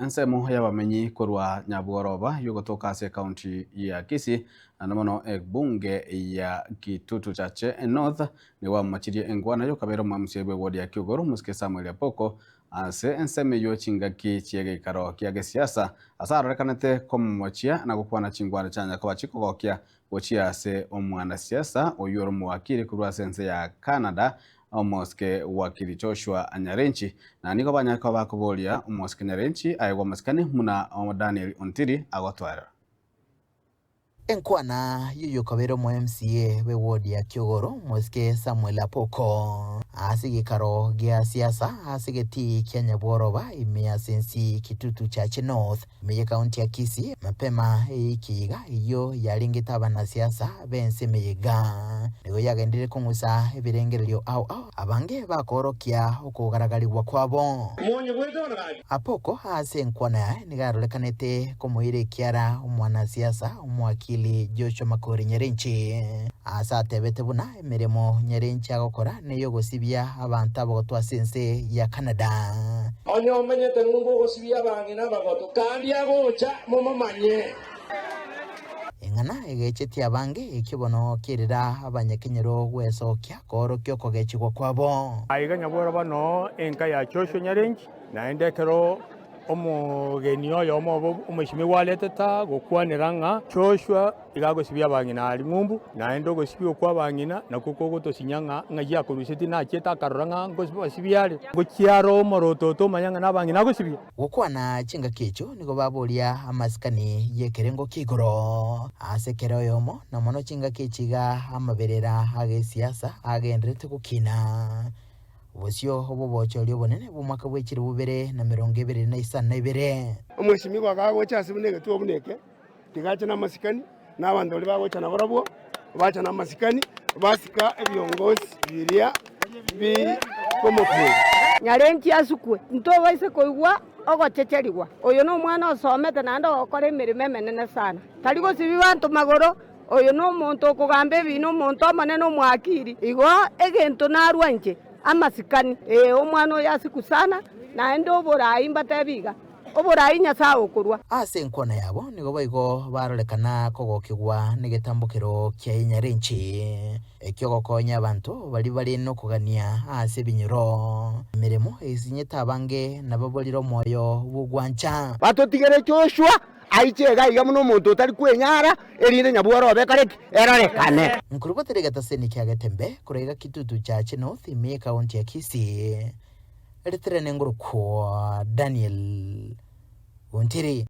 ensemo y'abamenyi kurwa Nyabworoba yugotoka ase kaunti ya Kisii na mono bunge ya Kitutu Chache North ni wamachirie engwana yokabera mwamusiebwe wodi ya Kiugoro Musike Samuel Apoko ase enseme yo chingaki chiege ikaro kia siasa asarorekanete komwachia na gukwana chingwana chanya kwa chiko gokia gochia ase omwana siasa oyoro mwakiri kurwa sense ya Canada omoske wakili Joshua Nyarenchi na niko banyako bakubolia omoske Nyarenchi aigwa maskani muna Daniel Ontiri agotwara enkwana yuyo kabero mo MCA we wodi ya Kiugoro Musike Samuel Apoko asigikaro gia siasa asigeti Kenya Bworoba imea sensi Kitutu Chache North meye kaunti ya Kisii mapema ikiga iyo yaringitaba na siasa bense meyega nigo yagendire kungusa ebirengerero au abange bakorokia okugaragarirwa kwabo Apoko ase enkwana nigarorekanete komuire kiara omwana siasa omwakili Joshua Makori Nyarenchi asatebete buna emiremo Nyarenchi agokora neyo gosibia abantu abagotwa sense ya Canada onyo menyete ngumbo gosibia bangina bagoto kandi agocha momomanye engana egecheti abange ikibono kirira abanyakenyero gwesokia koro kyoko gechigwa kwabo aiga Nyabworoba no enka ya Joshua Nyarenchi na endekero omugeni oyo omweshimi waleteta gokwanira nga Joshua igagosibia bangina ali ngumbu naende ogosibia okwa bangina nakuko gotosinyanga nga yakoruseti nacheta akarora nga ngosibiare gochiaro omorototo manyanga nabangina gosibia gokwana chinga kecho nigo babolia amasikani yekerengo kigoro asekero yomo na mono chinga kechiga amaberera age siasa agendrete gukina Bosio obobocho lyobonene bumwaka bwekiri bubere na 2022 omweshimi gwagagocha asibunege tuobuneke tigacha na masikani n'abandoli bagocha na barabo bacha na masikani basika ebyongozi biria bi komokwe Nyarenchi asukwe ntobaise koigwa ogochecheriwa oyo no mwana osomete nando okore emirimo emenene sana tari gosibi bantu magoro oyo no muntu okugambe bino muntu amanene omwakiri igo egento narwanje amasikani omwana oyo asikusana naende oborai mbatebiga oborai nyasaye okorwa ase enkwana yabo nigo baigo barorekana kogokigwa negetambukiro kia Nyarenchi ekiogokonya abantu bari no kugania ase binyoro miremo esinyeta abange nababoliro moyo bugwancha batotigere Joshua aichega iga muno muntu tari kwenyara erinde Nyabworoba kareki erarekane nkuruboterega taseni kya Gatembe kurega Kitutu Chache North ime kaunti ya Kisii eritere nenguru kwa Daniel Ontiri